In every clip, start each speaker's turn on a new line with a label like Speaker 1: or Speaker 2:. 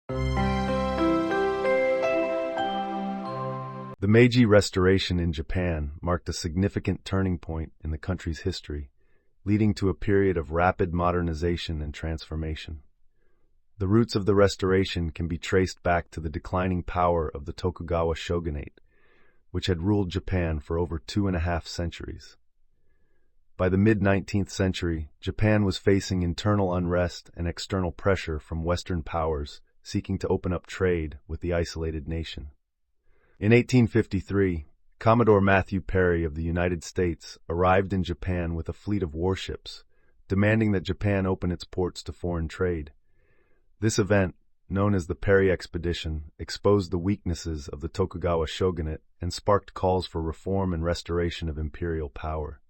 Speaker 1: The Meiji Restoration in Japan marked a significant turning point in the country's history, leading to a period of rapid modernization and transformation. The roots of the restoration can be traced back to the declining power of the Tokugawa shogunate, which had ruled Japan for over 2.5 centuries. By the mid-19th century, Japan was facing internal unrest and external pressure from Western powers seeking to open up trade with the isolated nation. In 1853, Commodore Matthew Perry of the United States arrived in Japan with a fleet of warships, demanding that Japan open its ports to foreign trade. This event, known as the Perry Expedition, exposed the weaknesses of the Tokugawa shogunate and sparked calls for reform and restoration of imperial power.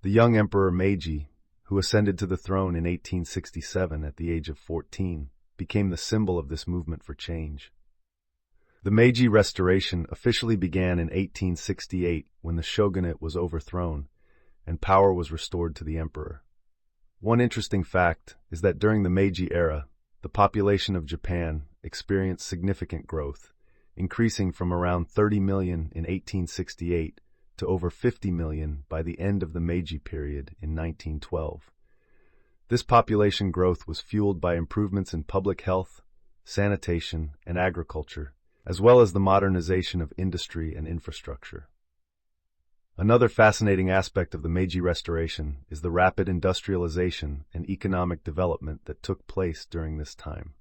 Speaker 1: The young Emperor Meiji, who ascended to the throne in 1867 at the age of 14, became the symbol of this movement for change. The Meiji Restoration officially began in 1868 when the shogunate was overthrown and power was restored to the emperor. One interesting fact is that during the Meiji era, the population of Japan experienced significant growth, increasing from around 30 million in 1868 to over 50 million by the end of the Meiji period in 1912. This population growth was fueled by improvements in public health, sanitation, and agriculture, as well as the modernization of industry and infrastructure. Another fascinating aspect of the Meiji Restoration is the rapid industrialization and economic development that took place during this time.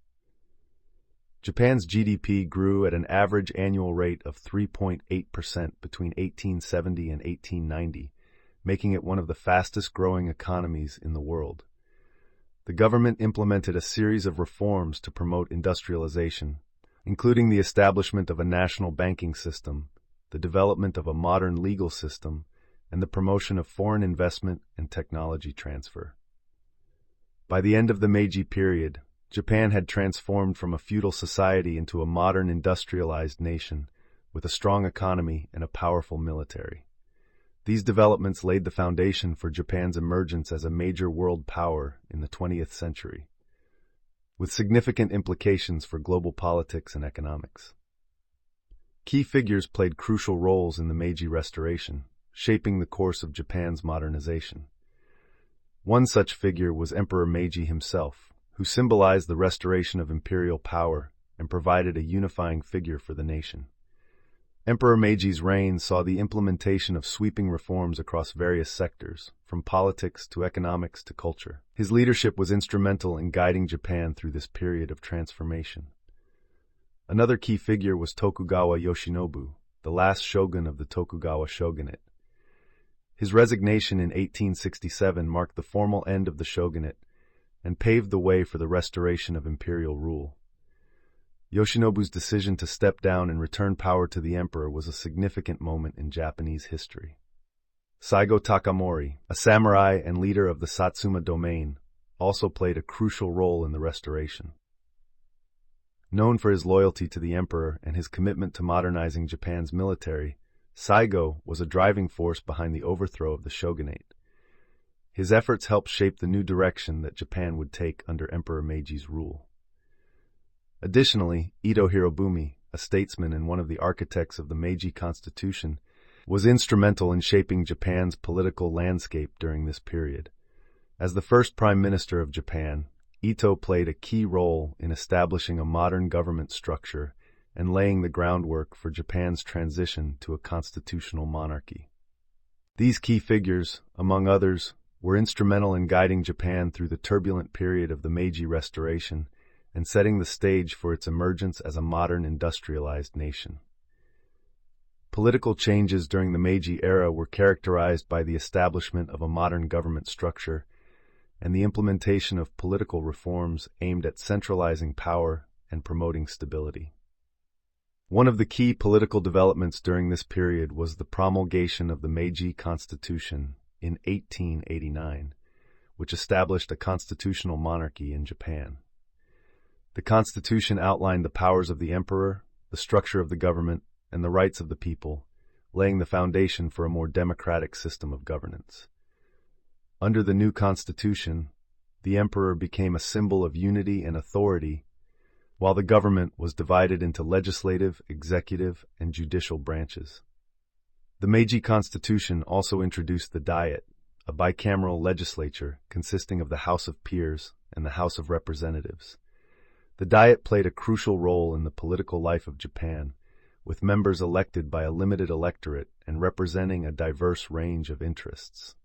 Speaker 1: Japan's GDP grew at an average annual rate of 3.8% between 1870 and 1890, making it one of the fastest-growing economies in the world. The government implemented a series of reforms to promote industrialization, including the establishment of a national banking system, the development of a modern legal system, and the promotion of foreign investment and technology transfer. By the end of the Meiji period, Japan had transformed from a feudal society into a modern industrialized nation with a strong economy and a powerful military. These developments laid the foundation for Japan's emergence as a major world power in the 20th century, with significant implications for global politics and economics. Key figures played crucial roles in the Meiji Restoration, shaping the course of Japan's modernization. One such figure was Emperor Meiji himself, who symbolized the restoration of imperial power and provided a unifying figure for the nation. Emperor Meiji's reign saw the implementation of sweeping reforms across various sectors, from politics to economics to culture. His leadership was instrumental in guiding Japan through this period of transformation. Another key figure was Tokugawa Yoshinobu, the last shogun of the Tokugawa shogunate. His resignation in 1867 marked the formal end of the shogunate and paved the way for the restoration of imperial rule. Yoshinobu's decision to step down and return power to the emperor was a significant moment in Japanese history. Saigo Takamori, a samurai and leader of the Satsuma domain, also played a crucial role in the restoration. Known for his loyalty to the emperor and his commitment to modernizing Japan's military, Saigo was a driving force behind the overthrow of the shogunate. His efforts helped shape the new direction that Japan would take under Emperor Meiji's rule. Additionally, Ito Hirobumi, a statesman and one of the architects of the Meiji Constitution, was instrumental in shaping Japan's political landscape during this period. As the first Prime Minister of Japan, Ito played a key role in establishing a modern government structure and laying the groundwork for Japan's transition to a constitutional monarchy. These key figures, among others, were instrumental in guiding Japan through the turbulent period of the Meiji Restoration and setting the stage for its emergence as a modern industrialized nation. Political changes during the Meiji era were characterized by the establishment of a modern government structure and the implementation of political reforms aimed at centralizing power and promoting stability. One of the key political developments during this period was the promulgation of the Meiji Constitution in 1889, which established a constitutional monarchy in Japan. The Constitution outlined the powers of the emperor, the structure of the government, and the rights of the people, laying the foundation for a more democratic system of governance. Under the new constitution, the emperor became a symbol of unity and authority, while the government was divided into legislative, executive, and judicial branches. The Meiji Constitution also introduced the Diet, a bicameral legislature consisting of the House of Peers and the House of Representatives. The Diet played a crucial role in the political life of Japan, with members elected by a limited electorate and representing a diverse range of interests.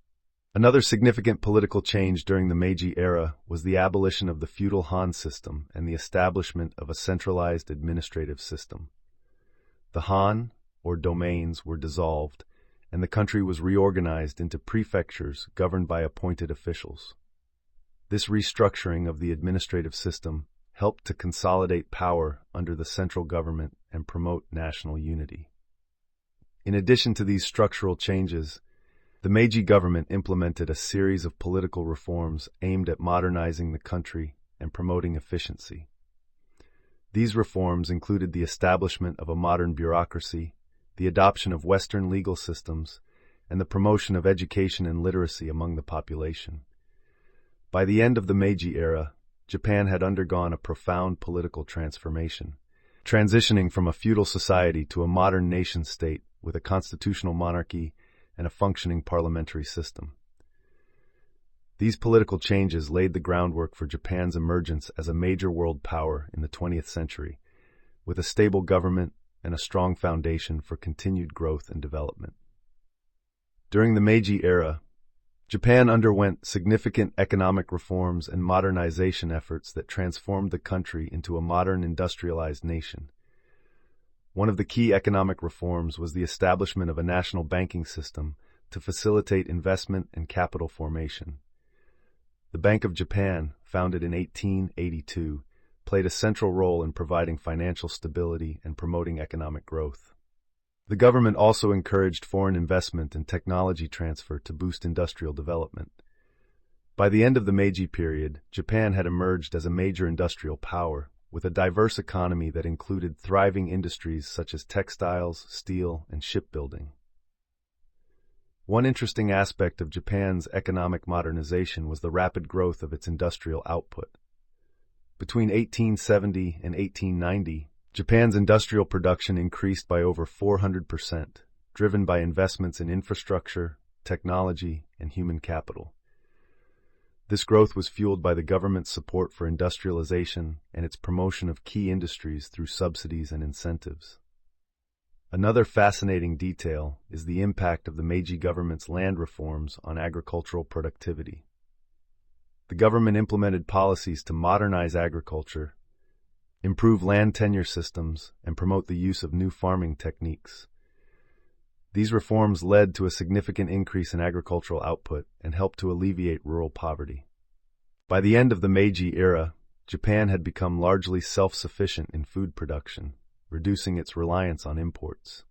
Speaker 1: Another significant political change during the Meiji era was the abolition of the feudal Han system and the establishment of a centralized administrative system. The Han, or domains, were dissolved, and the country was reorganized into prefectures governed by appointed officials. This restructuring of the administrative system helped to consolidate power under the central government and promote national unity. In addition to these structural changes, the Meiji government implemented a series of political reforms aimed at modernizing the country and promoting efficiency. These reforms included the establishment of a modern bureaucracy, the adoption of Western legal systems, and the promotion of education and literacy among the population. By the end of the Meiji era, Japan had undergone a profound political transformation, transitioning from a feudal society to a modern nation-state with a constitutional monarchy and a functioning parliamentary system. These political changes laid the groundwork for Japan's emergence as a major world power in the 20th century, with a stable government and a strong foundation for continued growth and development. During the Meiji era, Japan underwent significant economic reforms and modernization efforts that transformed the country into a modern industrialized nation. One of the key economic reforms was the establishment of a national banking system to facilitate investment and capital formation. The Bank of Japan, founded in 1882, played a central role in providing financial stability and promoting economic growth. The government also encouraged foreign investment and technology transfer to boost industrial development. By the end of the Meiji period, Japan had emerged as a major industrial power, with a diverse economy that included thriving industries such as textiles, steel, and shipbuilding. One interesting aspect of Japan's economic modernization was the rapid growth of its industrial output. Between 1870 and 1890, Japan's industrial production increased by over 400%, driven by investments in infrastructure, technology, and human capital. This growth was fueled by the government's support for industrialization and its promotion of key industries through subsidies and incentives. Another fascinating detail is the impact of the Meiji government's land reforms on agricultural productivity. The government implemented policies to modernize agriculture, improve land tenure systems, and promote the use of new farming techniques. These reforms led to a significant increase in agricultural output and helped to alleviate rural poverty. By the end of the Meiji era, Japan had become largely self-sufficient in food production, reducing its reliance on imports.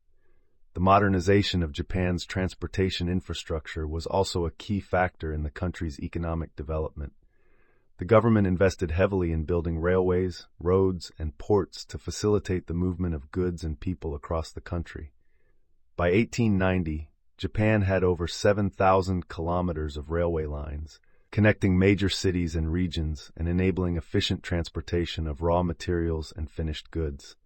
Speaker 1: The modernization of Japan's transportation infrastructure was also a key factor in the country's economic development. The government invested heavily in building railways, roads, and ports to facilitate the movement of goods and people across the country. By 1890, Japan had over 7,000 kilometers of railway lines, connecting major cities and regions and enabling efficient transportation of raw materials and finished goods.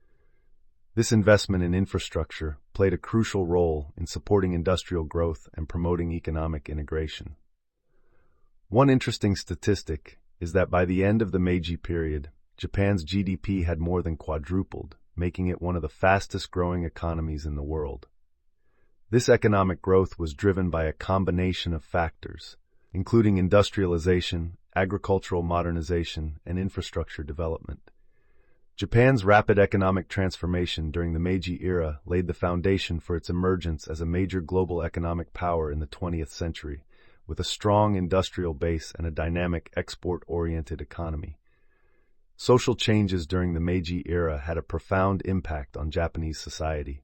Speaker 1: This investment in infrastructure played a crucial role in supporting industrial growth and promoting economic integration. One interesting statistic is that by the end of the Meiji period, Japan's GDP had more than quadrupled, making it one of the fastest-growing economies in the world. This economic growth was driven by a combination of factors, including industrialization, agricultural modernization, and infrastructure development. Japan's rapid economic transformation during the Meiji era laid the foundation for its emergence as a major global economic power in the 20th century, with a strong industrial base and a dynamic export-oriented economy. Social changes during the Meiji era had a profound impact on Japanese society,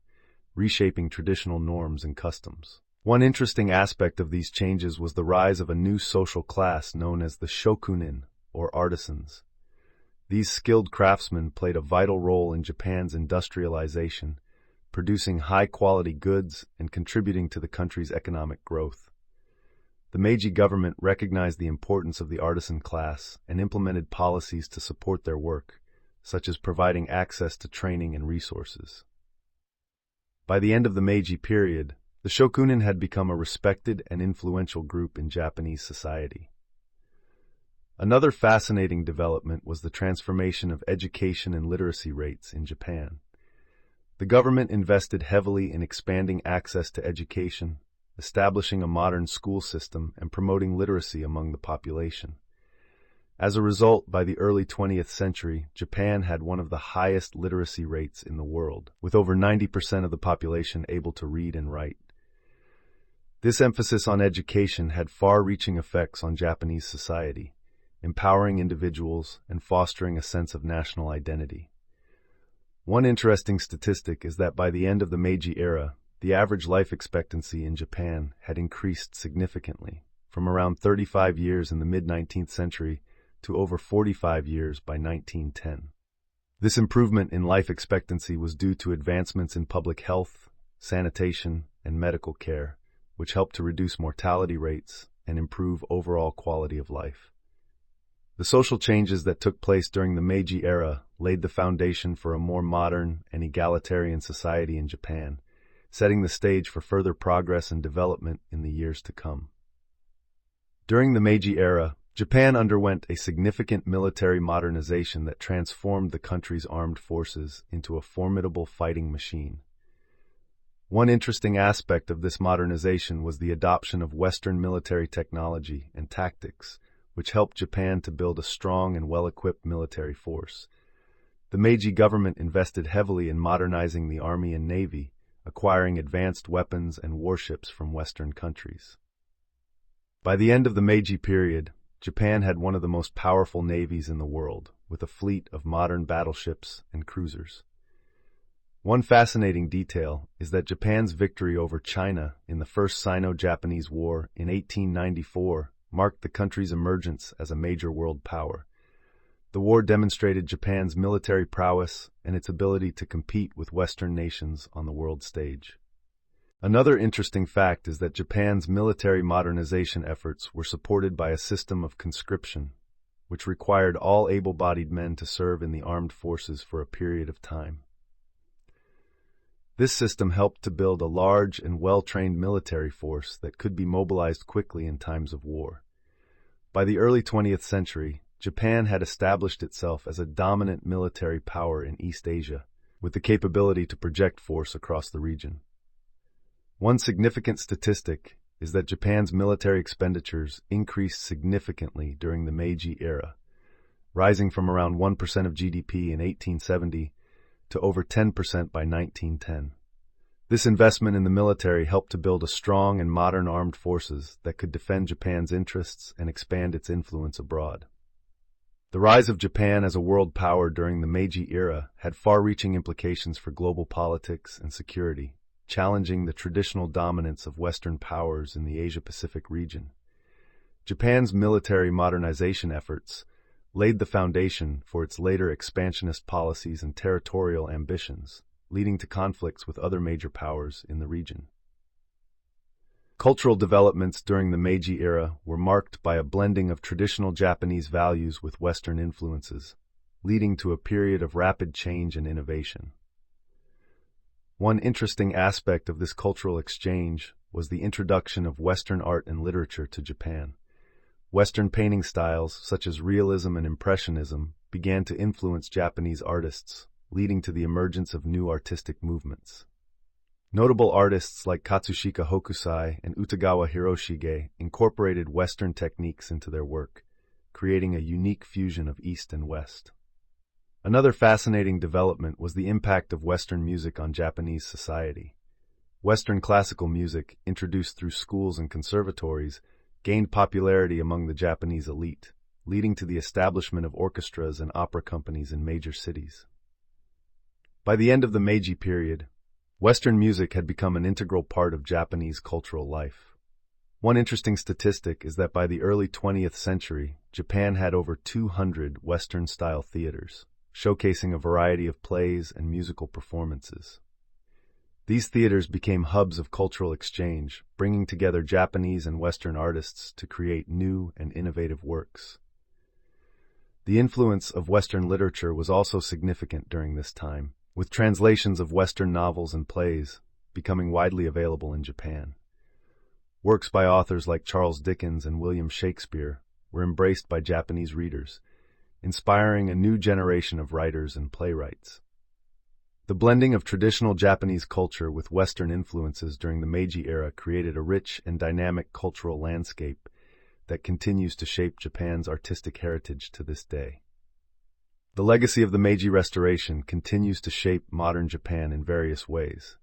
Speaker 1: reshaping traditional norms and customs. One interesting aspect of these changes was the rise of a new social class known as the shokunin, or artisans. These skilled craftsmen played a vital role in Japan's industrialization, producing high-quality goods and contributing to the country's economic growth. The Meiji government recognized the importance of the artisan class and implemented policies to support their work, such as providing access to training and resources. By the end of the Meiji period, the shokunin had become a respected and influential group in Japanese society. Another fascinating development was the transformation of education and literacy rates in Japan. The government invested heavily in expanding access to education, establishing a modern school system, and promoting literacy among the population. As a result, by the early 20th century, Japan had one of the highest literacy rates in the world, with over 90% of the population able to read and write. This emphasis on education had far-reaching effects on Japanese society, empowering individuals and fostering a sense of national identity. One interesting statistic is that by the end of the Meiji era, the average life expectancy in Japan had increased significantly, from around 35 years in the mid-19th century to over 45 years by 1910. This improvement in life expectancy was due to advancements in public health, sanitation, and medical care, which helped to reduce mortality rates and improve overall quality of life. The social changes that took place during the Meiji era laid the foundation for a more modern and egalitarian society in Japan, setting the stage for further progress and development in the years to come. During the Meiji era, Japan underwent a significant military modernization that transformed the country's armed forces into a formidable fighting machine. One interesting aspect of this modernization was the adoption of Western military technology and tactics, which helped Japan to build a strong and well-equipped military force. The Meiji government invested heavily in modernizing the army and navy, acquiring advanced weapons and warships from Western countries. By the end of the Meiji period, Japan had one of the most powerful navies in the world, with a fleet of modern battleships and cruisers. One fascinating detail is that Japan's victory over China in the First Sino-Japanese War in 1894 marked the country's emergence as a major world power. The war demonstrated Japan's military prowess and its ability to compete with Western nations on the world stage. Another interesting fact is that Japan's military modernization efforts were supported by a system of conscription, which required all able-bodied men to serve in the armed forces for a period of time. This system helped to build a large and well-trained military force that could be mobilized quickly in times of war. By the early 20th century, Japan had established itself as a dominant military power in East Asia, with the capability to project force across the region. One significant statistic is that Japan's military expenditures increased significantly during the Meiji era, rising from around 1% of GDP in 1870 to over 10% by 1910. This investment in the military helped to build a strong and modern armed forces that could defend Japan's interests and expand its influence abroad. The rise of Japan as a world power during the Meiji era had far-reaching implications for global politics and security, challenging the traditional dominance of Western powers in the Asia-Pacific region. Japan's military modernization efforts laid the foundation for its later expansionist policies and territorial ambitions, leading to conflicts with other major powers in the region. Cultural developments during the Meiji era were marked by a blending of traditional Japanese values with Western influences, leading to a period of rapid change and innovation. One interesting aspect of this cultural exchange was the introduction of Western art and literature to Japan. Western painting styles, such as realism and impressionism, began to influence Japanese artists, leading to the emergence of new artistic movements. Notable artists like Katsushika Hokusai and Utagawa Hiroshige incorporated Western techniques into their work, creating a unique fusion of East and West. Another fascinating development was the impact of Western music on Japanese society. Western classical music, introduced through schools and conservatories, gained popularity among the Japanese elite, leading to the establishment of orchestras and opera companies in major cities. By the end of the Meiji period, Western music had become an integral part of Japanese cultural life. One interesting statistic is that by the early 20th century, Japan had over 200 Western-style theaters, showcasing a variety of plays and musical performances. These theaters became hubs of cultural exchange, bringing together Japanese and Western artists to create new and innovative works. The influence of Western literature was also significant during this time, with translations of Western novels and plays becoming widely available in Japan. Works by authors like Charles Dickens and William Shakespeare were embraced by Japanese readers, inspiring a new generation of writers and playwrights. The blending of traditional Japanese culture with Western influences during the Meiji era created a rich and dynamic cultural landscape that continues to shape Japan's artistic heritage to this day. The legacy of the Meiji Restoration continues to shape modern Japan in various ways.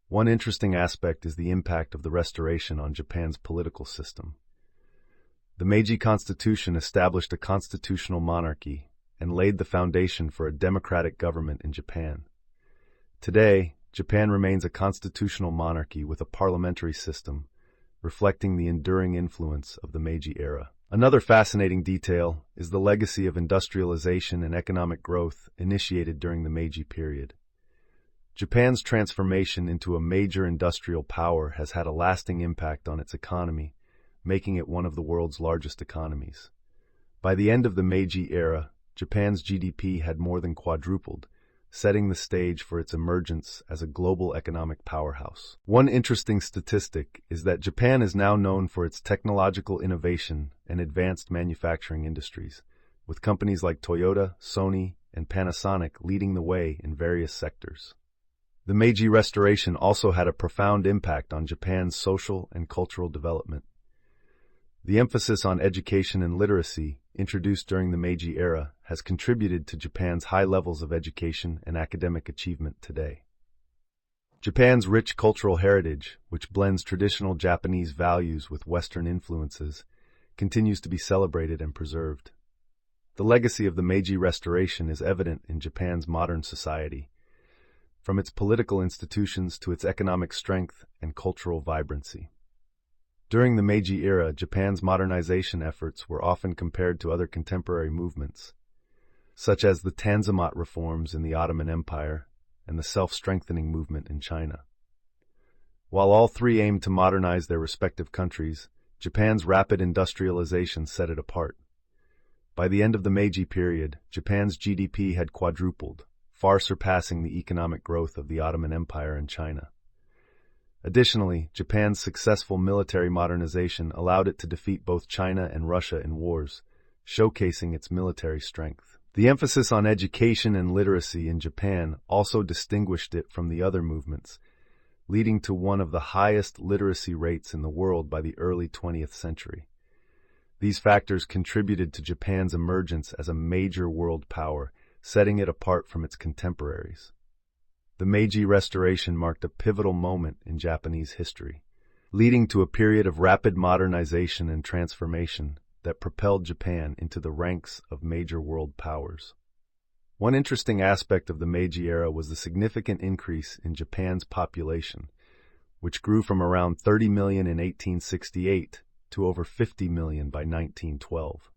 Speaker 1: One interesting aspect is the impact of the Restoration on Japan's political system. The Meiji Constitution established a constitutional monarchy and laid the foundation for a democratic government in Japan. Today, Japan remains a constitutional monarchy with a parliamentary system, reflecting the enduring influence of the Meiji era. Another fascinating detail is the legacy of industrialization and economic growth initiated during the Meiji period. Japan's transformation into a major industrial power has had a lasting impact on its economy, making it one of the world's largest economies. By the end of the Meiji era, Japan's GDP had more than quadrupled, setting the stage for its emergence as a global economic powerhouse. One interesting statistic is that Japan is now known for its technological innovation and advanced manufacturing industries, with companies like Toyota, Sony, and Panasonic leading the way in various sectors. The Meiji Restoration also had a profound impact on Japan's social and cultural development. The emphasis on education and literacy, introduced during the Meiji era, has contributed to Japan's high levels of education and academic achievement today. Japan's rich cultural heritage, which blends traditional Japanese values with Western influences, continues to be celebrated and preserved. The legacy of the Meiji Restoration is evident in Japan's modern society, from its political institutions to its economic strength and cultural vibrancy. During the Meiji era, Japan's modernization efforts were often compared to other contemporary movements, such as the Tanzimat reforms in the Ottoman Empire and the self-strengthening movement in China. While all three aimed to modernize their respective countries, Japan's rapid industrialization set it apart. By the end of the Meiji period, Japan's GDP had quadrupled, far surpassing the economic growth of the Ottoman Empire and China. Additionally, Japan's successful military modernization allowed it to defeat both China and Russia in wars, showcasing its military strength. The emphasis on education and literacy in Japan also distinguished it from the other movements, leading to one of the highest literacy rates in the world by the early 20th century. These factors contributed to Japan's emergence as a major world power, setting it apart from its contemporaries. The Meiji Restoration marked a pivotal moment in Japanese history, leading to a period of rapid modernization and transformation that propelled Japan into the ranks of major world powers. One interesting aspect of the Meiji era was the significant increase in Japan's population, which grew from around 30 million in 1868 to over 50 million by 1912.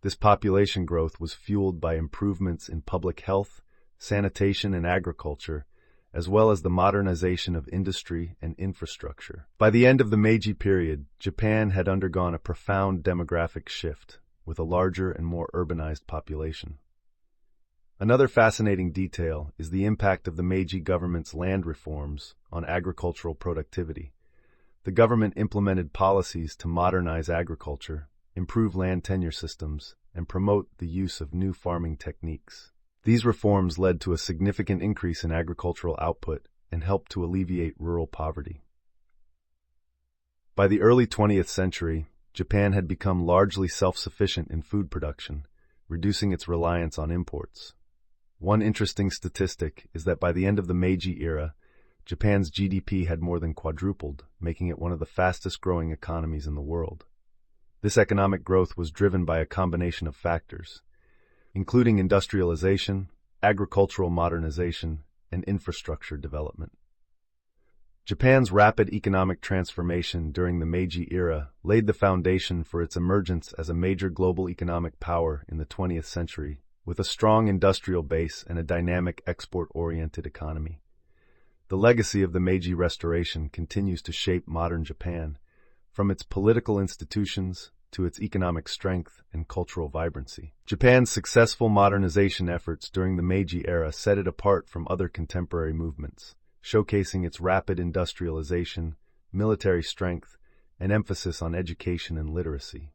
Speaker 1: This population growth was fueled by improvements in public health, sanitation, and agriculture, as well as the modernization of industry and infrastructure. By the end of the Meiji period, Japan had undergone a profound demographic shift, with a larger and more urbanized population. Another fascinating detail is the impact of the Meiji government's land reforms on agricultural productivity. The government implemented policies to modernize agriculture, improve land tenure systems, and promote the use of new farming techniques. These reforms led to a significant increase in agricultural output and helped to alleviate rural poverty. By the early 20th century, Japan had become largely self-sufficient in food production, reducing its reliance on imports. One interesting statistic is that by the end of the Meiji era, Japan's GDP had more than quadrupled, making it one of the fastest-growing economies in the world. This economic growth was driven by a combination of factors, including industrialization, agricultural modernization, and infrastructure development. Japan's rapid economic transformation during the Meiji era laid the foundation for its emergence as a major global economic power in the 20th century, with a strong industrial base and a dynamic export-oriented economy. The legacy of the Meiji Restoration continues to shape modern Japan, from its political institutions to its economic strength and cultural vibrancy. Japan's successful modernization efforts during the Meiji era set it apart from other contemporary movements, showcasing its rapid industrialization, military strength, and emphasis on education and literacy.